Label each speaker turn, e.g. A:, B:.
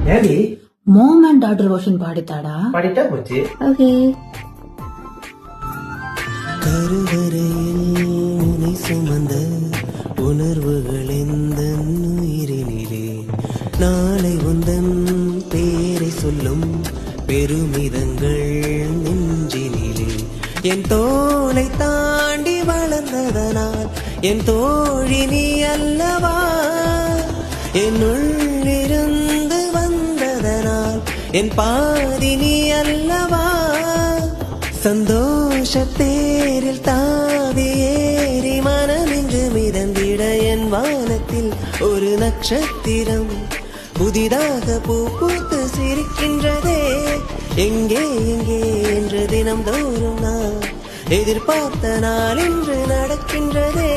A: AD
B: mom and daughter version பாடித்தாடா.
A: பாடிட்டா போச்சு.
B: ஓகே.
C: கருவறையில் உனை சுமந்த உணர்வுகள் எந்த உயிரினிலே நாளை உந்தன் பேரை சொல்லும் பெருமிதங்கள் நெஞ்சினிலே என் தோளை தாண்டி வளர்ந்ததனால் என் தோழி நீ அல்லவா என் உள்ளிருந்து வந்ததனால் என் பாதி நீ அல்லவா சந்தோஷ தேரில் தாவி ஏறி மனமின்று மிதந்திட என் வானத்தில் ஒரு நட்சத்திரம் புதிதாக பூ பூத்து சிரிக்கின்றதே எங்கே எங்கே என்று தினம் தோறும் நான் எதிர்பார்த்த நாள் இன்று நடக்கின்றதே.